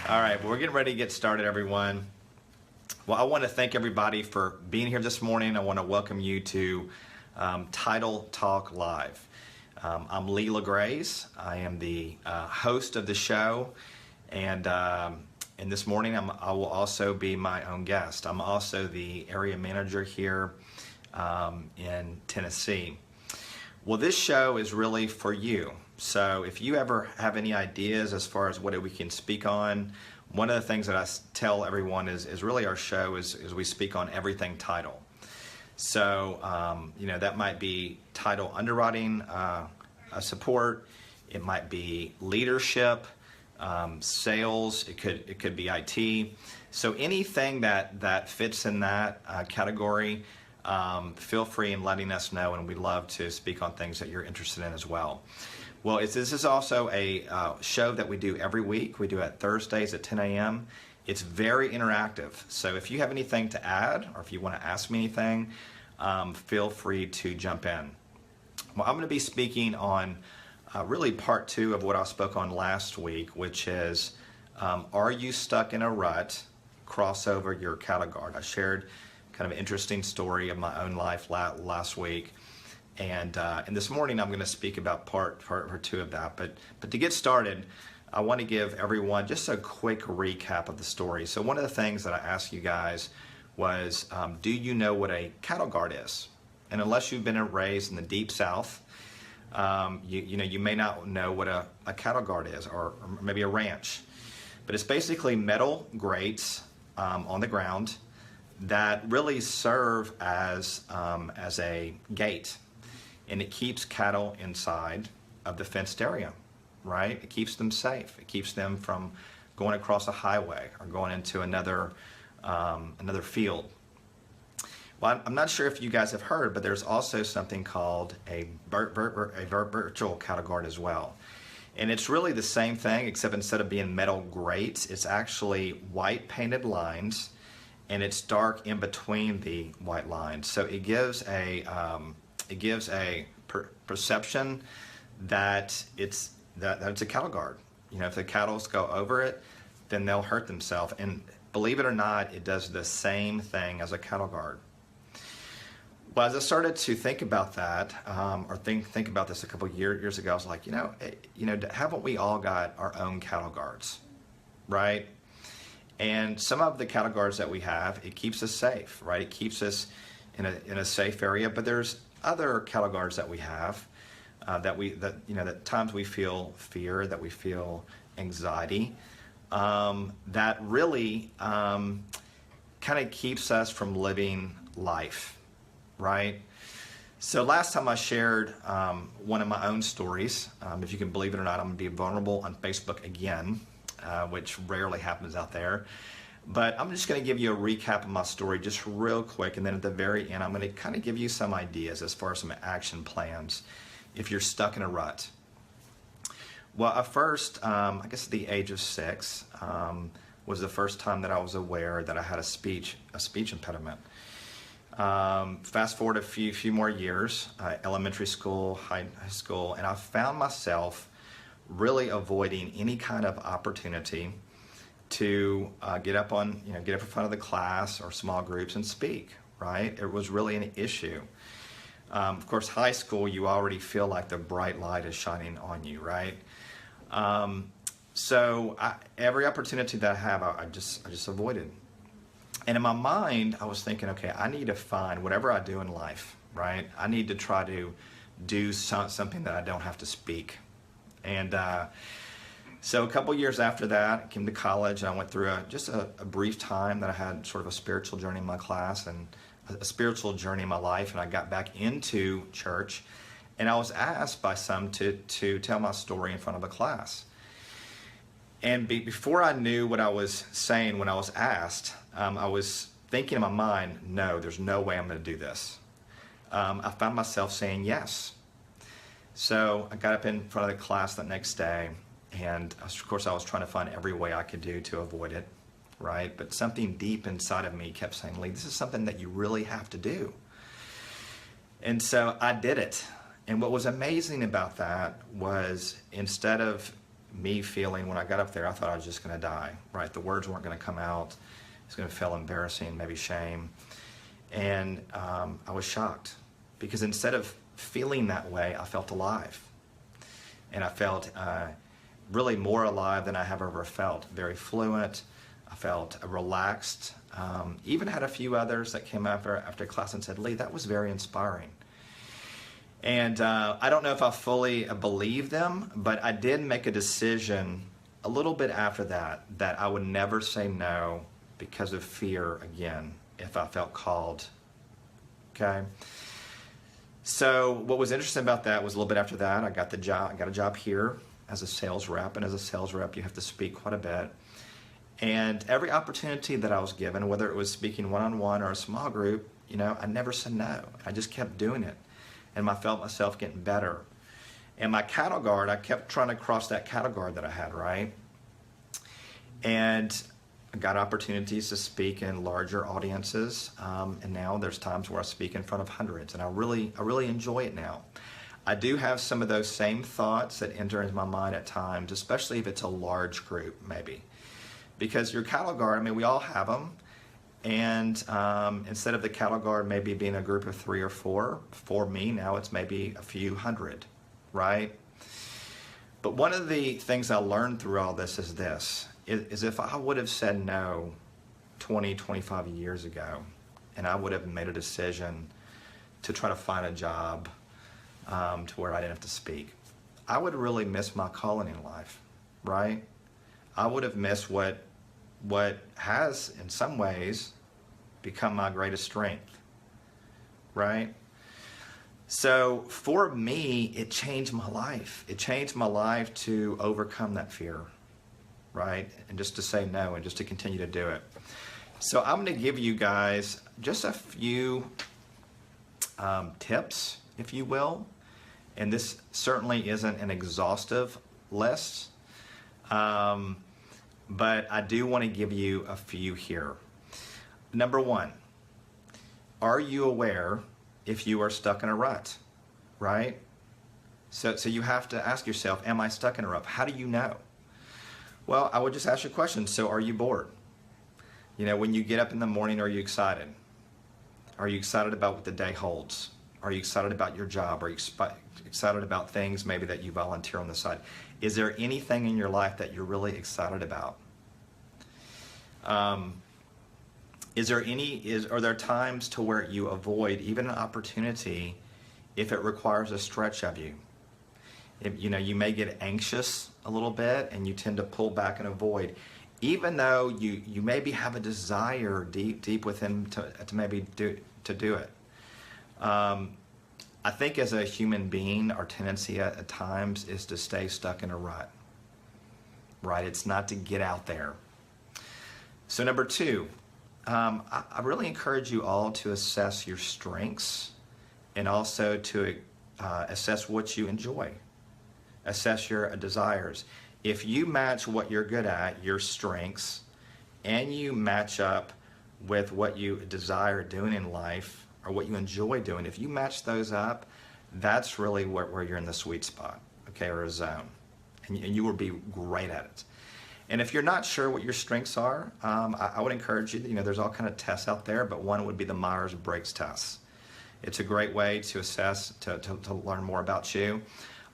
All right, well, we're getting ready to get started, everyone. Well, I want to thank everybody for being here this morning. I want to welcome you to Title Talk Live. I'm Lee LaGraze. I am the host of the show, and this morning I will also be my own guest. I'm also the area manager here in Tennessee. Well, this show is really for you. So if you ever have any ideas as far as what we can speak on, one of the things that I tell everyone is really our show is we speak on everything title. So, that might be title underwriting support. It might be leadership, sales. It could be IT. So anything that fits in that category, feel free in letting us know, and we'd love to speak on things that you're interested in as well. Well, this is also a show that we do every week. We do it Thursdays at 10 a.m. It's very interactive. So if you have anything to add or if you want to ask me anything, feel free to jump in. Well, I'm going to be speaking on really part 2 of what I spoke on last week, which is, are you stuck in a rut? Cross over your Cattleguard. I shared kind of an interesting story of my own life last week. And this morning I'm going to speak about part 2 of that. But to get started, I want to give everyone just a quick recap of the story. So one of the things that I asked you guys was, do you know what a Cattleguard is? And unless you've been raised in the deep South, you may not know what a Cattleguard is, or maybe a ranch. But it's basically metal grates on the ground that really serve as a gate. And it keeps cattle inside of the fenced area, right? It keeps them safe. It keeps them from going across a highway or going into another field. Well, I'm not sure if you guys have heard, but there's also something called a virtual Cattleguard as well. And it's really the same thing, except instead of being metal grates, it's actually white painted lines, and it's dark in between the white lines. So it gives a perception that it's a Cattleguard. If the cattle go over it, then they'll hurt themselves. And believe it or not, it does the same thing as a Cattleguard. Well, as I started to think about that, or think about this a couple years ago, I was like, haven't we all got our own Cattleguards, right? And some of the Cattleguards that we have, it keeps us safe, right? It keeps us in a safe area. But there's other Cattleguards that we have that times we feel fear, that we feel anxiety, that really kind of keeps us from living life, right? So last time I shared one of my own stories. If you can believe it or not, I'm going to be vulnerable on Facebook again, which rarely happens out there. But I'm just going to give you a recap of my story just real quick, and then at the very end I'm going to kind of give you some ideas as far as some action plans if you're stuck in a rut. Well, at first, I guess at the age of 6 was the first time that I was aware that I had a speech impediment. Fast forward a few more years, elementary school, high school, and I found myself really avoiding any kind of opportunity to get up in front of the class or small groups and speak, right? It was really an issue. Of course, high school, you already feel like the bright light is shining on you, right? So every opportunity that I have, I just avoided. And in my mind, I was thinking, okay, I need to find whatever I do in life, right? I need to try to do something that I don't have to speak. And so a couple years after that, I came to college, and I went through just a brief time that I had sort of a spiritual journey in my class and a spiritual journey in my life, and I got back into church, and I was asked by some to tell my story in front of a class. And before I knew what I was saying when I was asked, I was thinking in my mind, no, there's no way I'm going to do this. I found myself saying yes. So I got up in front of the class that next day, and of course I was trying to find every way I could do to avoid it, right? But something deep inside of me kept saying, Lee, this is something that you really have to do. And so I did it. And what was amazing about that was, instead of me feeling when I got up there, I thought I was just going to die, right? The words weren't going to come out. It's going to feel embarrassing, maybe shame. And I was shocked because instead of feeling that way, I felt alive. And I felt really more alive than I have ever felt. Very fluent. I felt relaxed. Even had a few others that came after class and said, Lee, that was very inspiring. And I don't know if I fully believe them, but I did make a decision a little bit after that I would never say no because of fear again if I felt called. Okay? So what was interesting about that was a little bit after that, I got a job here as a sales rep, and as a sales rep you have to speak quite a bit. And every opportunity that I was given, whether it was speaking one-on-one or a small group, I never said no. I just kept doing it. And I felt myself getting better. And my Cattleguard, I kept trying to cross that Cattleguard that I had, right? And I got opportunities to speak in larger audiences. And now there's times where I speak in front of hundreds. And I really enjoy it now. I do have some of those same thoughts that enter into my mind at times, especially if it's a large group, maybe. Because your Cattleguard, we all have them. And instead of the Cattleguard maybe being a group of 3 or 4, for me now it's maybe a few hundred, right? But one of the things I learned through all this is if I would have said no 20, 25 years ago, and I would have made a decision to try to find a job to where I didn't have to speak, I would really miss my calling in life, right? I would have missed what has, in some ways, become my greatest strength, right? So for me, it changed my life. It changed my life to overcome that fear, right? And just to say no and just to continue to do it. So I'm going to give you guys just a few tips, if you will. And this certainly isn't an exhaustive list. But I do want to give you a few here. Number 1, are you aware if you are stuck in a rut, right? So you have to ask yourself, am I stuck in a rut? How do you know? Well, I would just ask you a question. So are you bored? When you get up in the morning, are you excited? Are you excited about what the day holds? Are you excited about your job? Are you excited about things maybe that you volunteer on the side? Is there anything in your life that you're really excited about? Are there times to where you avoid even an opportunity if it requires a stretch of you? You may get anxious a little bit and you tend to pull back and avoid, even though you maybe have a desire deep within to maybe do it. I think as a human being, our tendency at times is to stay stuck in a rut, right? It's not to get out there. So number 2, I really encourage you all to assess your strengths and also to assess what you enjoy. Assess your desires. If you match what you're good at, your strengths, and you match up with what you desire doing in life or what you enjoy doing, if you match those up, that's really where you're in the sweet spot, okay, or a zone. And you will be great at it. And if you're not sure what your strengths are, I would encourage you, there's all kind of tests out there, but one would be the Myers-Briggs test. It's a great way to assess, to learn more about you.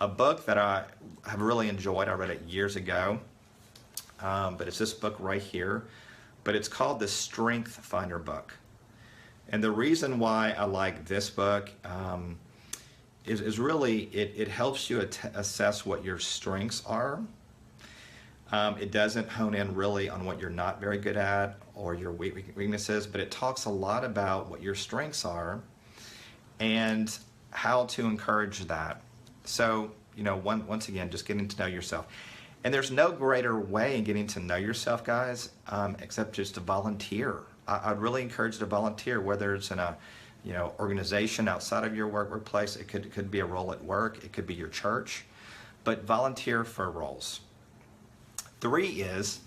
A book that I have really enjoyed, I read it years ago, but it's this book right here, but it's called the Strength Finder book. And the reason why I like this book is really, it helps you assess what your strengths are. It doesn't hone in really on what you're not very good at or your weaknesses, but it talks a lot about what your strengths are and how to encourage that. So, once again, just getting to know yourself. And there's no greater way in getting to know yourself, guys, except just to volunteer. I'd really encourage you to volunteer, whether it's in a organization outside of your workplace. It could be a role at work. It could be your church. But volunteer for roles. 3 is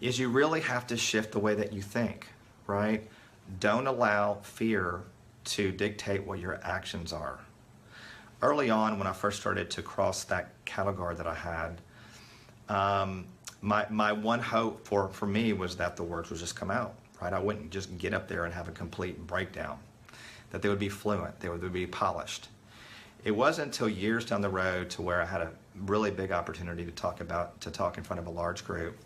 you really have to shift the way that you think, right? Don't allow fear to dictate what your actions are. Early on, when I first started to cross that Cattleguard that I had, My one hope for me was that the words would just come out, right? I wouldn't just get up there and have a complete breakdown, that they would be fluent, they would be polished. It wasn't until years down the road to where I had a really big opportunity to talk in front of a large group.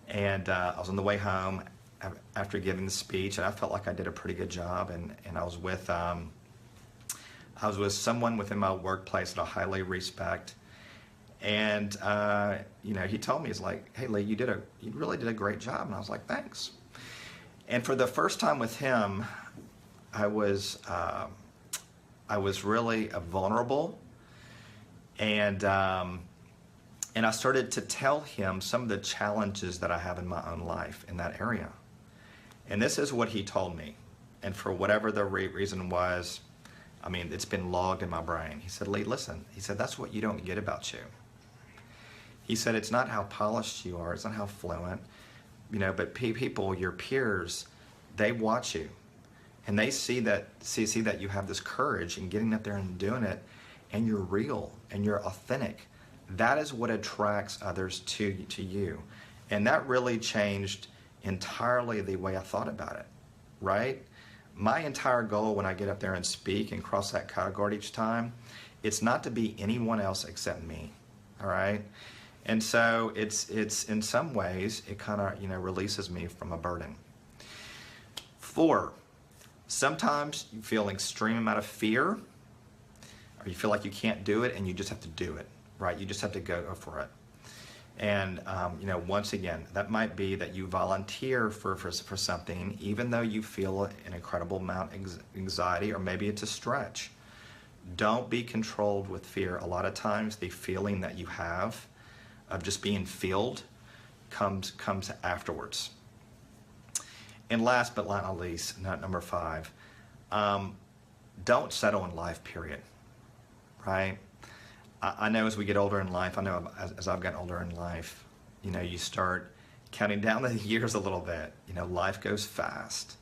And I was on the way home after giving the speech, and I felt like I did a pretty good job. And I was with someone within my workplace that I highly respect. And he told me, he's like, "Hey Lee, you really did a great job." And I was like, "Thanks." And for the first time with him, I was really vulnerable, and I started to tell him some of the challenges that I have in my own life in that area. And this is what he told me. And for whatever the reason was, it's been logged in my brain. He said, "Lee, listen," he said, "that's what you don't get about you." He said, "It's not how polished you are, it's not how fluent, but people, your peers, they watch you. And they see that you have this courage in getting up there and doing it, and you're real and you're authentic. That is what attracts others to you." And that really changed entirely the way I thought about it, right? My entire goal when I get up there and speak and cross that Cattleguard each time, it's not to be anyone else except me, all right? And so it's in some ways, it kind of, releases me from a burden. 4, sometimes you feel an extreme amount of fear, or you feel like you can't do it, and you just have to do it, right? You just have to go for it. And once again, that might be that you volunteer for something, even though you feel an incredible amount of anxiety, or maybe it's a stretch. Don't be controlled with fear. A lot of times, the feeling that you have of just being filled comes afterwards. And last but not least, number 5, don't settle in life, period, right? I know as we get older in life, I know as I've gotten older in life, you start counting down the years a little bit. Life goes fast.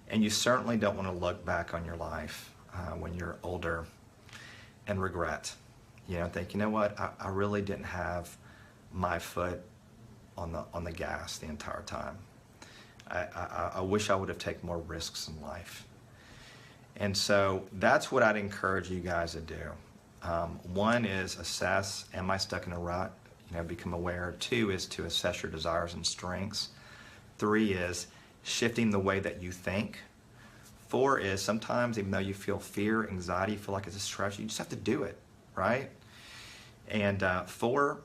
And you certainly don't want to look back on your life when you're older and regret. Think, what, I really didn't have my foot on the gas the entire time. I wish I would have taken more risks in life. And so that's what I'd encourage you guys to do. 1 is assess, am I stuck in a rut? Become aware. 2 is to assess your desires and strengths. 3 is shifting the way that you think. 4 is sometimes, even though you feel fear, anxiety, you feel like it's a stretch, you just have to do it, right? And 5th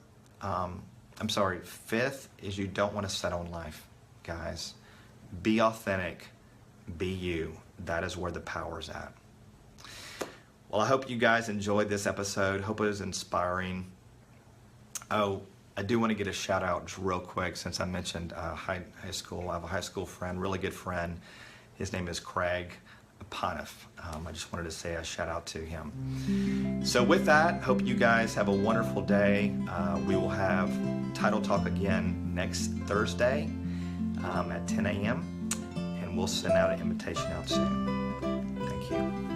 is you don't want to settle in life, guys. Be authentic, be you. That is where the power's at. Well, I hope you guys enjoyed this episode. Hope it was inspiring. Oh, I do want to get a shout out just real quick since I mentioned high school. I have a high school friend, really good friend. His name is Craig Poniff. I just wanted to say a shout out to him. So with that, hope you guys have a wonderful day. We will have Title Talk again next Thursday at 10 a.m. and we'll send out an invitation out soon. Thank you.